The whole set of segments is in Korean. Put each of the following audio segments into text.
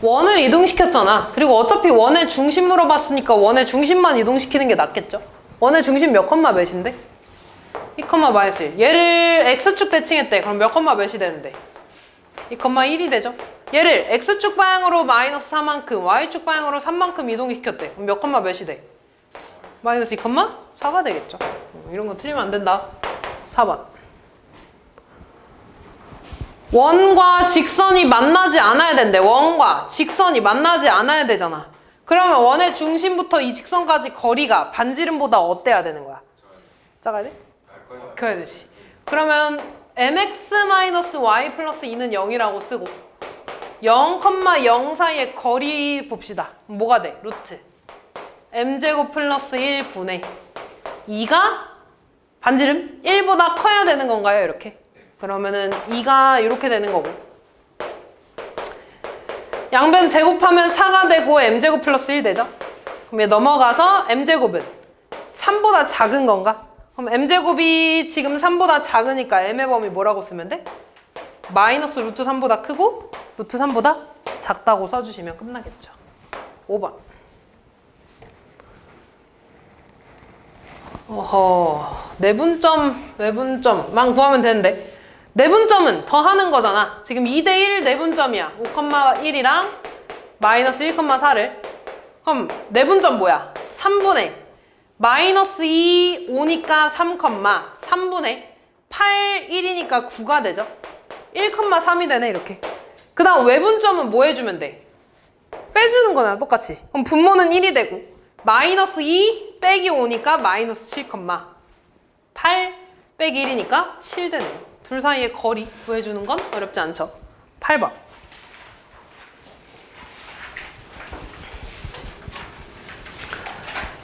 원을 이동시켰잖아. 그리고 어차피 원의 중심 물어봤으니까 원의 중심만 이동시키는 게 낫겠죠? 원의 중심 몇 컴마 몇인데? 2 컴마 마이너스 1. 얘를 x축 대칭했대. 그럼 몇 컴마 몇이 되는데? 2 컴마 1이 되죠? 얘를 x축 방향으로 마이너스 4만큼, y축 방향으로 3만큼 이동시켰대. 그럼 몇 컴마 몇이 돼? 마이너스 2 컴마 4가 되겠죠? 이런 거 틀리면 안 된다. 4번. 원과 직선이 만나지 않아야 된대. 원과 직선이 만나지 않아야 되잖아. 그러면 원의 중심부터 이 직선까지 거리가 반지름보다 어때야 되는 거야? 작아야 돼? 커야 되지. 그러면 mx-y 플러스 2는 0이라고 쓰고 0,0 사이의 거리 봅시다. 뭐가 돼? 루트 m제곱 플러스 1분의 2가 반지름 1보다 커야 되는 건가요? 이렇게. 그러면은 2가 이렇게 되는 거고 양변 제곱하면 4가 되고 m제곱 플러스 1 되죠? 그럼 얘 넘어가서 m제곱은 3보다 작은 건가? 그럼 m제곱이 지금 3보다 작으니까 m의 범위 뭐라고 쓰면 돼? 마이너스 루트 3보다 크고 루트 3보다 작다고 써주시면 끝나겠죠. 5번. 어허, 내분점, 외분점만 구하면 되는데 내분점은 더하는 거잖아. 지금 2대1 내분점이야. 5,1이랑 마이너스 1,4를. 그럼 내분점 뭐야? 3분의 마이너스 2, 5니까 3, 3분의 8, 1이니까 9가 되죠? 1,3이 되네 이렇게. 그 다음 외분점은 뭐 해주면 돼? 빼주는 거잖아 똑같이. 그럼 분모는 1이 되고 마이너스 2 빼기 5니까 마이너스 7, 8 빼기 1이니까 7 되네요. 둘 사이의 거리 구해주는 건 어렵지 않죠? 8번.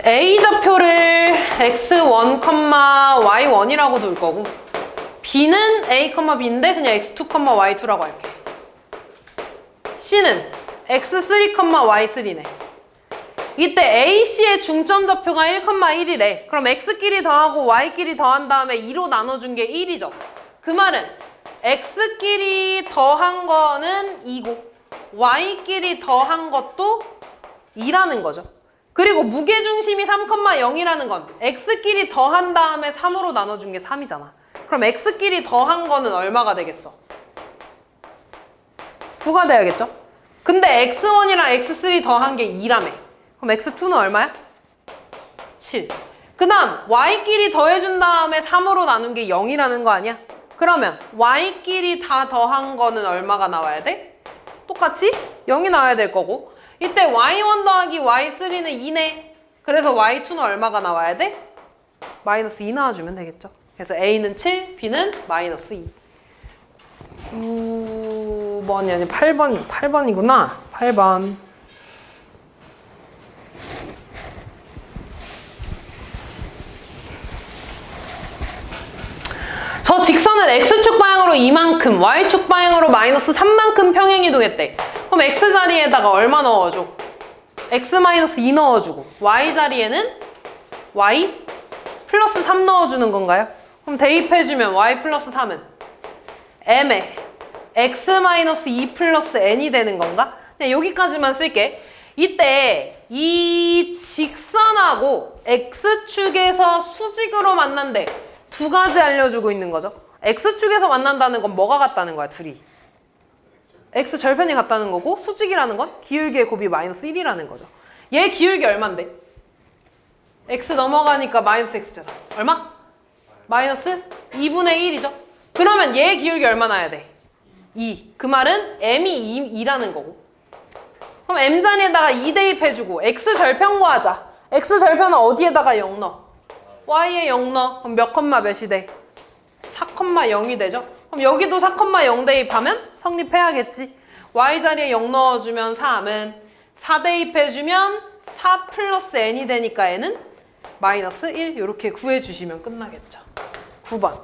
A좌표를 x1, y1이라고 둘 거고 B는 A, B인데 그냥 x2, y2라고 할게. C는 x3, y3네. 이때 AC의 중점 좌표가 1,1이래. 그럼 x끼리 더하고 y끼리 더한 다음에 2로 나눠준 게 1이죠. 그 말은 x끼리 더한 거는 2고 y끼리 더한 것도 2라는 거죠. 그리고 무게중심이 3,0이라는 건 x끼리 더한 다음에 3으로 나눠준 게 3이잖아. 그럼 x끼리 더한 거는 얼마가 되겠어? 9가 돼야겠죠? 근데 x1이랑 x3 더한 게 2라며. 그럼 x2는 얼마야? 7. 그 다음 y끼리 더해준 다음에 3으로 나눈 게 0이라는 거 아니야? 그러면 y끼리 다 더한 거는 얼마가 나와야 돼? 똑같이 0이 나와야 될 거고 이때 y1 더하기 y3는 2네. 그래서 y2는 얼마가 나와야 돼? 마이너스 2 나와주면 되겠죠. 그래서 A는 7, B는 마이너스 2. 9번이 아니라 8번이구나. 8번. 저 직선은 x축 방향으로 이만큼, y축 방향으로 마이너스 3만큼 평행이동했대. 그럼 x 자리에다가 얼마 넣어줘? x-2 넣어주고 y 자리에는 y 플러스 3 넣어주는 건가요? 그럼 대입해주면 y 플러스 3은 m에 x-2 플러스 n이 되는 건가? 그냥 여기까지만 쓸게. 이때 이 직선하고 x축에서 수직으로 만난대. 두 가지 알려주고 있는 거죠. x축에서 만난다는 건 뭐가 같다는 거야, 둘이? x 절편이 같다는 거고 수직이라는 건 기울기의 곱이 마이너스 1이라는 거죠. 얘 기울기 얼만데? x 넘어가니까 마이너스 x잖아. 얼마? 마이너스 2분의 1이죠. 그러면 얘 기울기 얼마 나야 돼? 2. 그 말은 m이 2라는 거고. 그럼 m 자리에다가 2 대입해주고 x 절편 구하자. x 절편은 어디에다가 0 넣어? y에 0 넣어. 그럼 몇 컴마 몇이 돼? 4,0이 되죠? 그럼 여기도 4,0 대입하면 성립해야겠지. y 자리에 0 넣어주면 3은 4 대입해주면 4 플러스 n이 되니까 n은 마이너스 1 이렇게 구해주시면 끝나겠죠. 9번.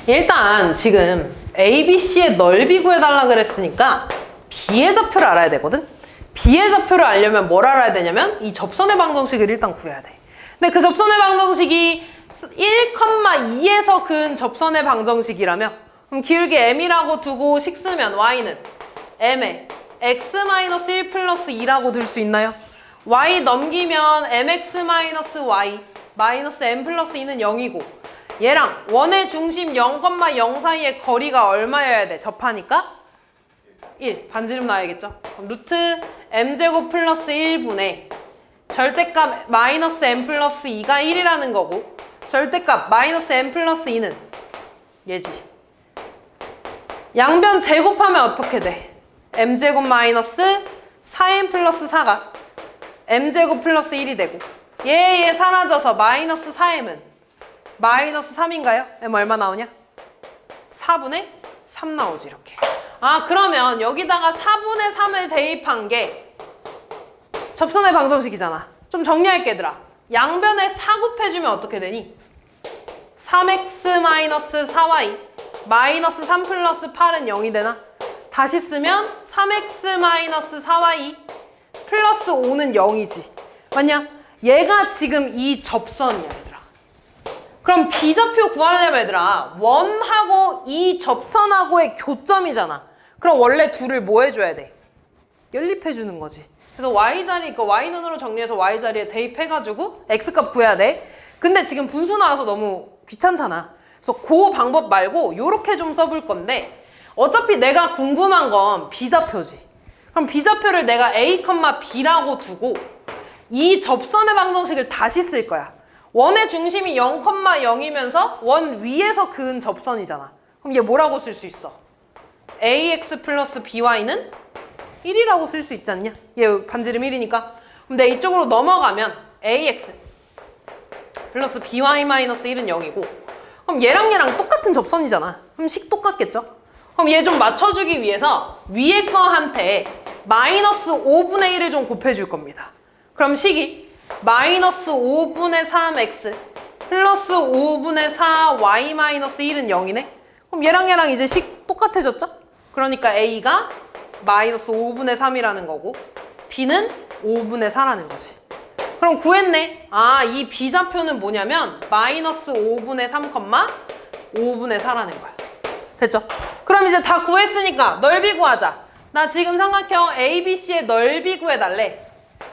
일단 지금 ABC의 넓이 구해달라 그랬으니까 B의 좌표를 알아야 되거든? B의 좌표를 알려면 뭘 알아야 되냐면 이 접선의 방정식을 일단 구해야 돼. 근데 그 접선의 방정식이 1,2에서 그은 접선의 방정식이라며 그럼 기울기 m이라고 두고 식 쓰면 y는 m에 x-1 플러스 2라고 둘 수 있나요? y 넘기면 mx-y 마이너스 m 플러스 2는 0이고 얘랑 원의 중심 0,0 사이의 거리가 얼마여야 돼? 접하니까 1. 반지름 나와야겠죠? 그럼 루트 m제곱 플러스 1분의 절대값 마이너스 m 플러스 2가 1이라는 거고 절대값 마이너스 m 플러스 2는 얘지. 양변 제곱하면 어떻게 돼? m제곱 마이너스 4m 플러스 4가 m제곱 플러스 1이 되고 얘 사라져서 마이너스 4m은 마이너스 3인가요? m 얼마 나오냐? 4분의 3 나오지 이렇게. 아 그러면 여기다가 4분의 3을 대입한 게 접선의 방정식이잖아. 좀 정리할게 얘들아. 양변에 4 곱해주면 어떻게 되니? 3x-4y 마이너스 3 플러스 8은 0이 되나? 다시 쓰면 3x-4y 플러스 5는 0이지. 맞냐? 얘가 지금 이 접선이야 얘들아. 그럼 비좌표 구하려면 얘들아 원하고 이 접선하고의 교점이잖아. 그럼 원래 둘을 뭐 해줘야 돼? 연립해주는 거지. 그래서 y자리, y눈으로 정리해서 y자리에 대입해가지고 x값 구해야 돼. 근데 지금 분수 나와서 너무 귀찮잖아. 그래서 그 방법 말고 요렇게 좀 써볼 건데 어차피 내가 궁금한 건 비좌표지. 그럼 비좌표를 내가 a, b라고 두고 이 접선의 방정식을 다시 쓸 거야. 원의 중심이 0,0이면서 원 위에서 그은 접선이잖아. 그럼 얘 뭐라고 쓸 수 있어? ax 플러스 by는 1이라고 쓸 수 있지 않냐? 얘 반지름 1이니까. 그럼 내가 이쪽으로 넘어가면 ax 플러스 by-1은 0이고 그럼 얘랑 똑같은 접선이잖아. 그럼 식 똑같겠죠? 그럼 얘 좀 맞춰주기 위해서 위에 거한테 마이너스 5분의 1을 좀 곱해줄 겁니다. 그럼 식이 마이너스 5분의 3x 플러스 5분의 4y-1은 0이네? 그럼 얘랑 이제 식 똑같아졌죠? 그러니까 a가 마이너스 5분의 3이라는 거고 b는 5분의 4라는 거지. 그럼 구했네. 아, 이 비좌표는 뭐냐면 마이너스 5분의 3, 5분의 4라는 거야. 됐죠? 그럼 이제 다 구했으니까 넓이 구하자. 나 지금 삼각형 ABC의 넓이 구해달래.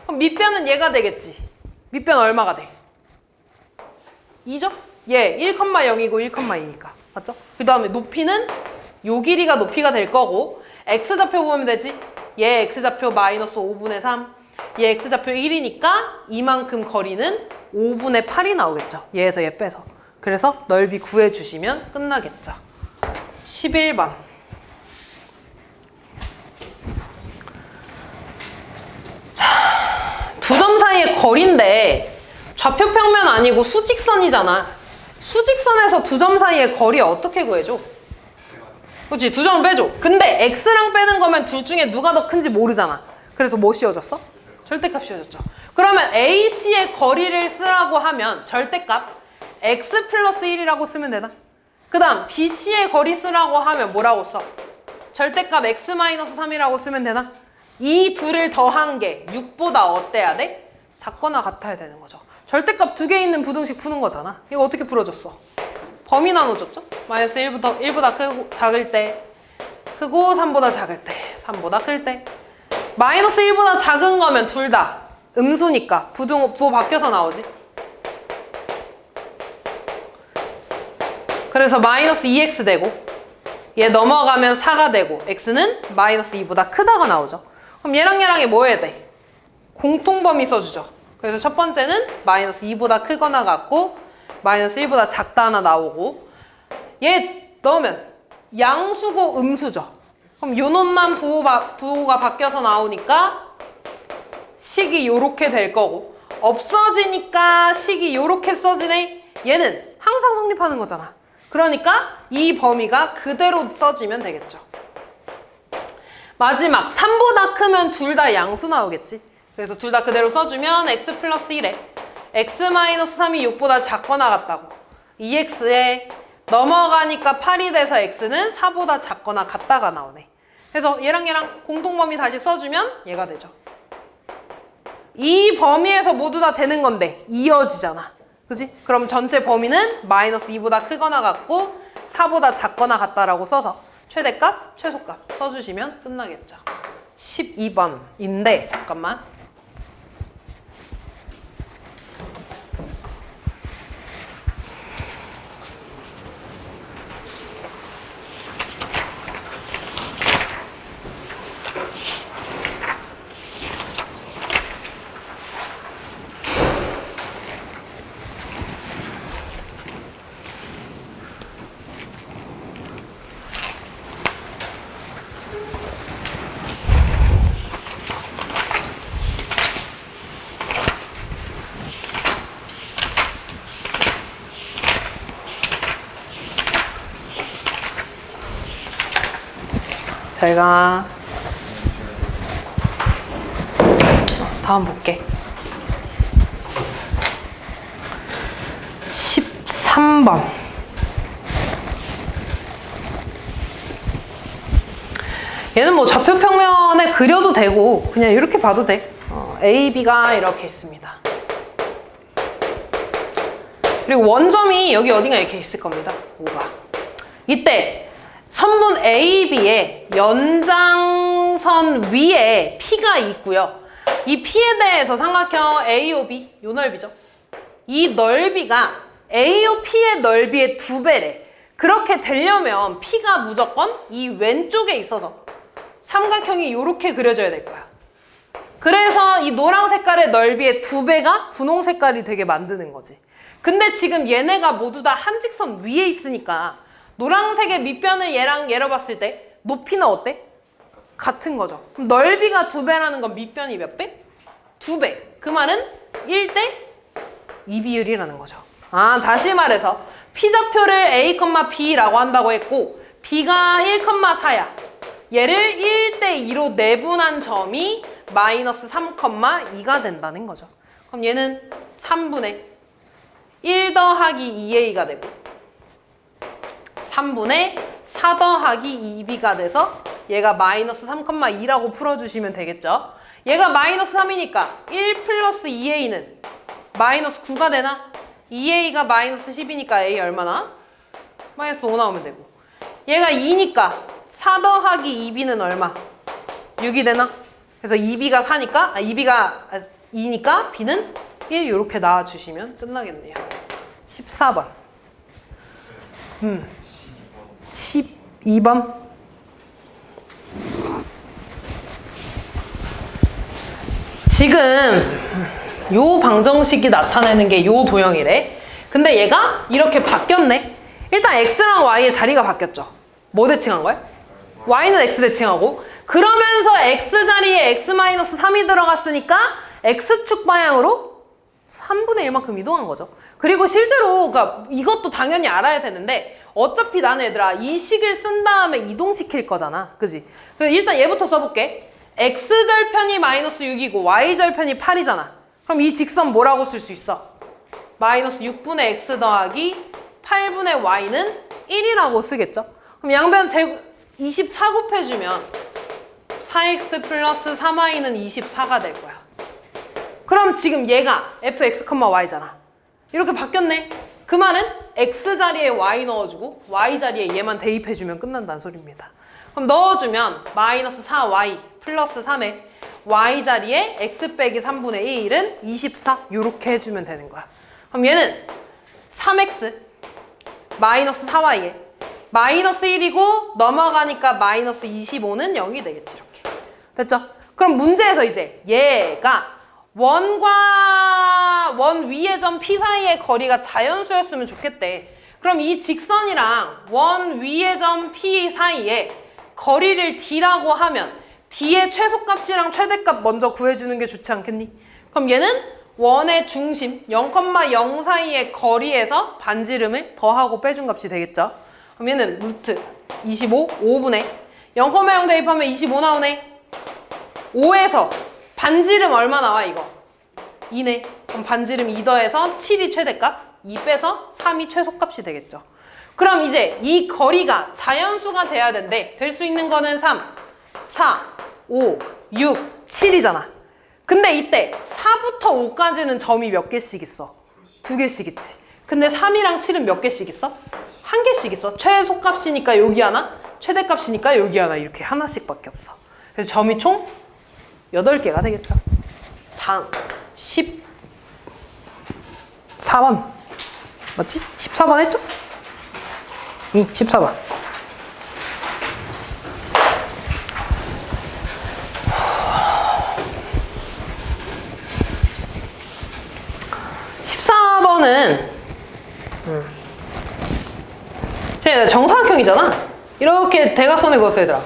그럼 밑변은 얘가 되겠지. 밑변 얼마가 돼? 2죠? 얘 1,0이고 1,2니까. 맞죠? 그 다음에 높이는 요 길이가 높이가 될 거고 X좌표 보면 되지? 얘 X좌표 마이너스 5분의 3 얘 X좌표 1이니까 이만큼 거리는 5분의 8이 나오겠죠. 얘에서 얘 빼서. 그래서 넓이 구해주시면 끝나겠죠. 11번. 자, 두 점 사이의 거리인데 좌표평면 아니고 수직선이잖아. 수직선에서 두 점 사이의 거리 어떻게 구해줘? 그렇지, 두 점을 빼줘. 근데 X랑 빼는 거면 둘 중에 누가 더 큰지 모르잖아. 그래서 뭐 씌워졌어? 절대값 씌워졌죠. 그러면 AC의 거리를 쓰라고 하면 절대값 X 플러스 1이라고 쓰면 되나? 그 다음 BC의 거리 쓰라고 하면 뭐라고 써? 절대값 X 마이너스 3이라고 쓰면 되나? 이 둘을 더한 게 6보다 어때야 돼? 작거나 같아야 되는 거죠. 절대값 2개 있는 부등식 푸는 거잖아. 이거 어떻게 풀어줬어? 범위 나눠줬죠? 마이너스 1보다 크고 작을 때 크고 3보다 작을 때 3보다 클 때 마이너스 1보다 작은 거면 둘 다 음수니까 부호 바뀌어서 나오지. 그래서 마이너스 2x 되고 얘 넘어가면 4가 되고 x는 마이너스 2보다 크다가 나오죠. 그럼 얘랑이 뭐 해야 돼? 공통범위 써주죠. 그래서 첫 번째는 마이너스 2보다 크거나 같고 마이너스 1보다 작다 하나 나오고 얘 넣으면 양수고 음수죠. 그럼 요 놈만 부호가 바뀌어서 나오니까 식이 요렇게 될 거고 없어지니까 식이 요렇게 써지네. 얘는 항상 성립하는 거잖아. 그러니까 이 범위가 그대로 써지면 되겠죠. 마지막 3보다 크면 둘 다 양수 나오겠지. 그래서 둘 다 그대로 써주면 x 플러스 1에 x 마이너스 3이 6보다 작거나 같다고 2x에 넘어가니까 8이 돼서 x는 4보다 작거나 같다가 나오네. 그래서 얘랑 공통범위 다시 써주면 얘가 되죠. 이 범위에서 모두 다 되는 건데 이어지잖아. 그지? 그럼 전체 범위는 마이너스 2보다 크거나 같고 4보다 작거나 같다라고 써서 최대값, 최소값 써주시면 끝나겠죠. 12번인데 잠깐만. 제가 다음 볼게. 13번. 얘는 뭐 좌표 평면에 그려도 되고 그냥 이렇게 봐도 돼. A, B가 이렇게 있습니다. 그리고 원점이 여기 어딘가 이렇게 있을 겁니다. 5가. 이때 선분 AB의 연장선 위에 P가 있고요. 이 P에 대해서 삼각형 AOB, 요 넓이죠. 이 넓이가 AOP의 넓이의 2배래. 그렇게 되려면 P가 무조건 이 왼쪽에 있어서 삼각형이 이렇게 그려져야 될 거야. 그래서 이 노란 색깔의 넓이의 2배가 분홍 색깔이 되게 만드는 거지. 근데 지금 얘네가 모두 다 한 직선 위에 있으니까 노란색의 밑변을 얘로 봤을 때 높이는 어때? 같은 거죠. 그럼 넓이가 2배라는 건 밑변이 몇 배? 2배. 그 말은 1대 2 비율이라는 거죠. 다시 말해서 P좌표를 A, B라고 한다고 했고 B가 1,4야. 얘를 1대2로 내분한 점이 마이너스 3,2가 된다는 거죠. 그럼 얘는 3분의 1 더하기 2A가 되고 3분의 4 더하기 2B가 돼서 얘가 마이너스 3,2라고 풀어주시면 되겠죠. 얘가 마이너스 3이니까 1 플러스 2A는 마이너스 9가 되나? 2A가 마이너스 10이니까 A 얼마나? 마이너스 5 나오면 되고 얘가 2니까 4 더하기 2B는 얼마? 6이 되나? 그래서 2B가 4니까 2니까 B는 1 이렇게 나와주시면 끝나겠네요. 14번 12번 지금 요 방정식이 나타내는 게 요 도형이래. 근데 얘가 이렇게 바뀌었네. 일단 X랑 Y의 자리가 바뀌었죠. 뭐 대칭한 거야? Y는 X 대칭하고 그러면서 X 자리에 X-3이 들어갔으니까 X축 방향으로 3분의 1만큼 이동한 거죠. 그리고 실제로 그러니까 이것도 당연히 알아야 되는데 어차피 나는 얘들아 이 식을 쓴 다음에 이동시킬 거잖아. 그지? 그래서 일단 얘부터 써볼게. X절편이 마이너스 6이고 Y절편이 8이잖아. 그럼 이 직선 뭐라고 쓸 수 있어? 마이너스 6분의 X 더하기 8분의 Y는 1이라고 쓰겠죠? 그럼 양변 24 곱해주면 4X 플러스 3Y는 24가 될 거야. 그럼 지금 얘가 fx, y잖아. 이렇게 바뀌었네. 그 말은 x 자리에 y 넣어주고 y 자리에 얘만 대입해주면 끝난다는 소리입니다. 그럼 넣어주면 마이너스 4y 플러스 3에 y 자리에 x 빼기 3분의 1은 24 이렇게 해주면 되는 거야. 그럼 얘는 3x 마이너스 4y에 마이너스 1이고 넘어가니까 마이너스 25는 0이 되겠지. 이렇게 됐죠? 그럼 문제에서 이제 얘가 원 위의 점 P 사이의 거리가 자연수였으면 좋겠대. 그럼 이 직선이랑 원 위의 점 P 사이에 거리를 D라고 하면 D의 최소값이랑 최대값 먼저 구해주는 게 좋지 않겠니? 그럼 얘는 원의 중심 0,0 사이의 거리에서 반지름을 더하고 빼준 값이 되겠죠? 그럼 얘는 루트 25, 5분의 0,0 대입하면 25 나오네. 5에서 반지름 얼마 나와 이거? 2네. 그럼 반지름 2 더해서 7이 최대값, 2 빼서 3이 최소값이 되겠죠. 그럼 이제 이 거리가 자연수가 돼야 된대. 될 수 있는 거는 3, 4, 5, 6, 7이잖아. 근데 이때 4부터 5까지는 점이 몇 개씩 있어? 2개씩 있지. 근데 3이랑 7은 몇 개씩 있어? 1개씩 있어. 최소값이니까 여기 하나, 최대값이니까 여기 하나, 이렇게 하나씩밖에 없어. 그래서 점이 총 8개가 되겠죠. 다음 14번 맞지? 14번 했죠? 14번. 는 정사각형이잖아. 이렇게 대각선을 그었어 얘들아.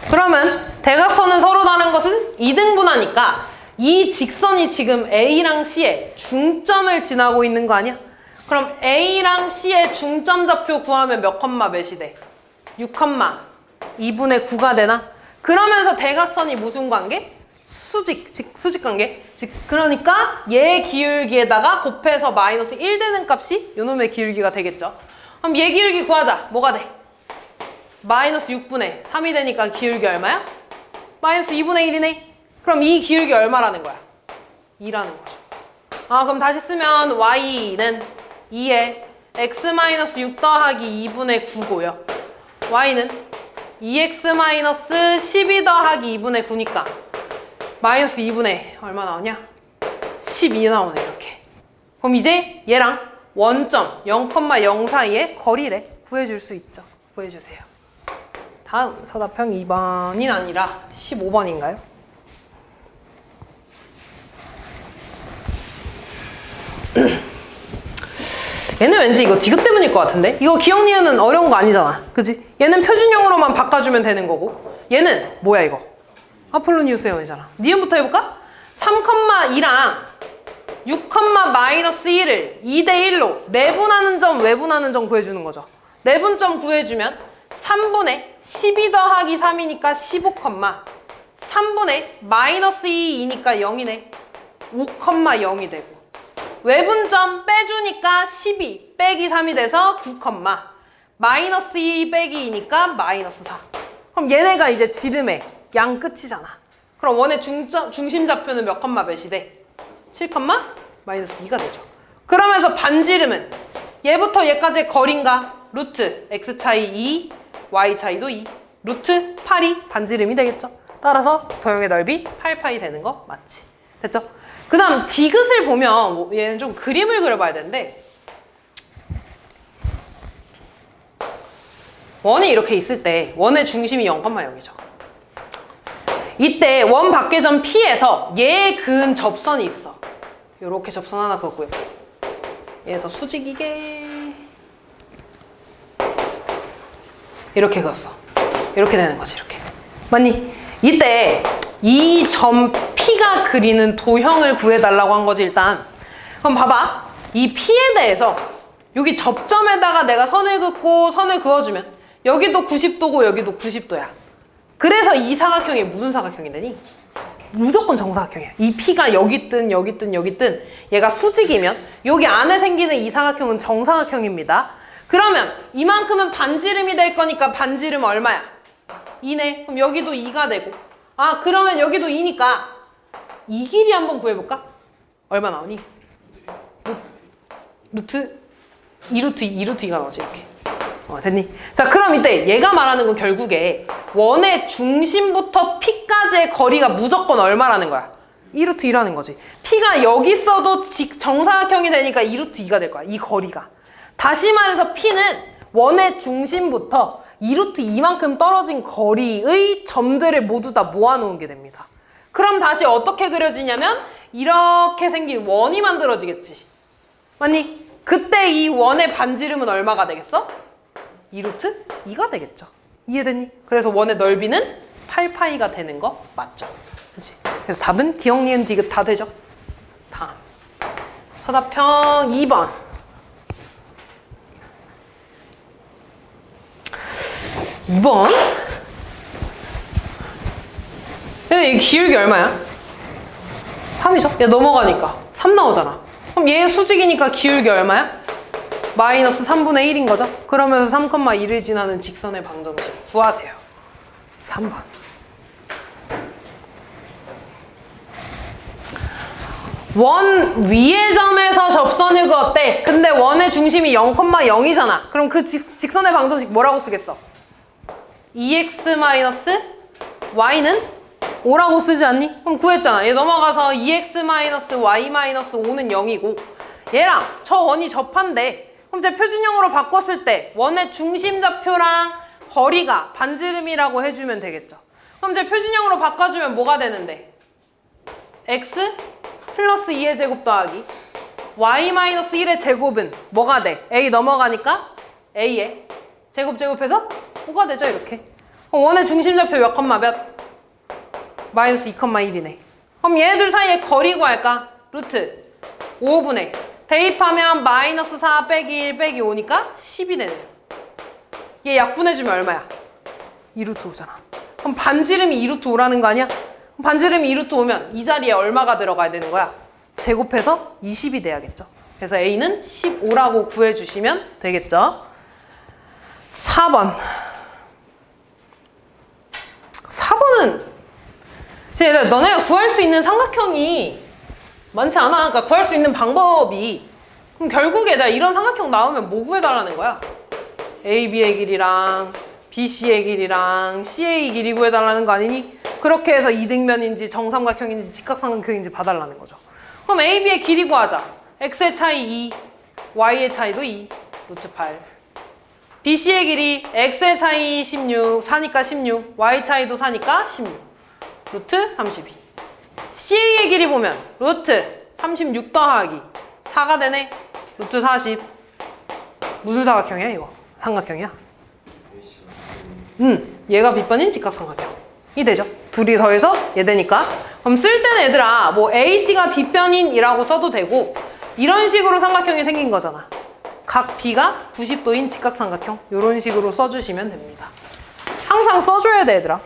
그러면 대각선은 서로 다른 것은 2등분하니까 이 직선이 지금 A랑 C의 중점을 지나고 있는 거 아니야? 그럼 A랑 C의 중점 좌표 구하면 몇 컴마 몇이 돼? 6 컴마 2분의 9가 되나? 그러면서 대각선이 무슨 관계? 수직 관계. 그러니까 얘 기울기에다가 곱해서 마이너스 1 되는 값이 요놈의 기울기가 되겠죠. 그럼 얘 기울기 구하자. 뭐가 돼? 마이너스 6분의 3이 되니까 기울기 얼마야? 마이너스 2분의 1이네. 그럼 이 기울기 얼마라는 거야? 2라는 거죠. 그럼 다시 쓰면 y는 2에 x-6 더하기 2분의 9고요. y는 2x-12 더하기 2분의 9니까 마이너스 2분의 얼마 나오냐? 12 나오네 이렇게. 그럼 이제 얘랑 원점 0,0 사이의 거리를 구해줄 수 있죠. 구해주세요. 다음 서답형 2번이 아니라 15번인가요? 얘는 왠지 이거 디귿 때문일 것 같은데? 이거 기억 니은은 어려운 거 아니잖아. 그치? 얘는 표준형으로만 바꿔주면 되는 거고 얘는 뭐야 이거? 아폴로니우스형이잖아. 니은부터 해볼까? 3,2랑 6,-1을 2대1로 내분하는 점, 외분하는 점 구해주는 거죠. 내분점 구해주면 3분의 12 더하기 3이니까 15, 3분의 마이너스 2이니까 0이네. 5,0이 되고 외분점 빼주니까 12 빼기 3이 돼서 9, 마이너스 2 빼기 2니까 마이너스 4. 그럼 얘네가 이제 지름의 양 끝이잖아. 그럼 원의 중심 좌표는 몇 컴마 몇이 돼? 7, 마이너스 2가 되죠. 그러면서 반지름은 얘부터 얘까지의 거리인가? 루트 x 차이 2, y 차이도 2, 루트 8이 반지름이 되겠죠. 따라서 도형의 넓이 8파이 되는 거 맞지? 됐죠? 그 다음 디귿을 보면 얘는 좀 그림을 그려봐야 되는데 원이 이렇게 있을 때 원의 중심이 0,0이죠. 이때 원 밖의 P에서 얘에 그은 접선이 있어. 요렇게 접선 하나 그었고요. 얘에서 수직이게 이렇게 그었어. 이렇게 되는 거지 이렇게. 맞니? 이때 이 점 P가 그리는 도형을 구해달라고 한 거지 일단. 그럼 봐봐. 이 P에 대해서 여기 접점에다가 내가 선을 긋고 선을 그어주면 여기도 90도고 여기도 90도야. 그래서 이 사각형이 무슨 사각형이 되니? 무조건 정사각형이야. 이 P가 여기 있든 여기 있든 여기 있든 얘가 수직이면 여기 안에 생기는 이 사각형은 정사각형입니다. 그러면 이만큼은 반지름이 될 거니까 반지름 얼마야? 2네. 그럼 여기도 2가 되고 그러면 여기도 2니까 이 길이 한번 구해볼까? 얼마 나오니? 루트 2루트 2가 나오지 이렇게. 됐니? 자 그럼 이때 얘가 말하는 건 결국에 원의 중심부터 P까지의 거리가 무조건 얼마라는 거야? 2루트 2라는 거지. P가 여기 있어도 정사각형이 되니까 2루트 2가 될 거야. 이 거리가. 다시 말해서 P는 원의 중심부터 2루트 2만큼 떨어진 거리의 점들을 모두 다 모아놓은 게 됩니다. 그럼 다시 어떻게 그려지냐면 이렇게 생긴 원이 만들어지겠지. 맞니? 그때 이 원의 반지름은 얼마가 되겠어? 2루트 2가 되겠죠. 이해됐니? 그래서 원의 넓이는 8파이가 되는 거 맞죠? 그치? 그래서 답은 기억, 니은, 디귿 다 되죠? 다음 서답형 2번. 2번? 이 기울기 얼마야? 3이죠? 얘 넘어가니까 3 나오잖아. 그럼 얘 수직이니까 기울기 얼마야? 마이너스 3분의 1인 거죠? 그러면서 3,1을 지나는 직선의 방정식 구하세요. 3번. 원 위의 점에서 접선이고 어때? 근데 원의 중심이 0,0이잖아. 그럼 그 직선의 방정식 뭐라고 쓰겠어? 2x-y는 5라고 쓰지 않니? 그럼 구했잖아. 얘 넘어가서 2x-y-5는 0이고 얘랑 저 원이 접한대. 그럼 제 표준형으로 바꿨을 때 원의 중심좌표랑 거리가 반지름이라고 해주면 되겠죠. 그럼 제 표준형으로 바꿔주면 뭐가 되는데? x 플러스 2의 제곱 더하기 y-1의 제곱은 뭐가 돼? a 넘어가니까 a의 제곱해서 5가 되죠, 이렇게. 그럼 원의 중심좌표 몇 컴마 몇? 마이너스 2,1이네. 그럼 얘네들 사이에 거리 구할까? 루트 5분의 대입하면 마이너스 4 빼기 1 빼기 5니까 10이 되네요. 얘 약분해주면 얼마야? 2루트 5잖아. 그럼 반지름이 2루트 5라는 거 아니야? 반지름이 2루트 5면 이 자리에 얼마가 들어가야 되는 거야? 제곱해서 20이 돼야겠죠. 그래서 A는 15라고 구해주시면 되겠죠. 4번. 4번은 얘들아, 너네가 구할 수 있는 삼각형이 많지 않아. 그러니까 구할 수 있는 방법이, 그럼 결국에 내가 이런 삼각형 나오면 뭐 구해달라는 거야? AB의 길이랑 BC의 길이랑 CA의 길이 구해달라는 거 아니니? 그렇게 해서 이등변인지 정삼각형인지 직각삼각형인지 봐달라는 거죠. 그럼 AB의 길이 구하자. X의 차이 2, Y의 차이도 2, 루트 8. BC의 길이 X의 차이 16, 4니까 16, Y 차이도 4니까 16, 루트 32. CA의 길이 보면 루트 36 더하기 4가 되네, 루트 40. 무슨 사각형이야 이거? 삼각형이야? 얘가 빗번인 직각삼각형이 되죠. 둘이 더해서 얘 되니까. 그럼 쓸 때는 얘들아 뭐 AC가 빗변인이라고 써도 되고 이런 식으로 삼각형이 생긴 거잖아. 각 B가 90도인 직각삼각형 이런 식으로 써주시면 됩니다. 항상 써줘야 돼 얘들아.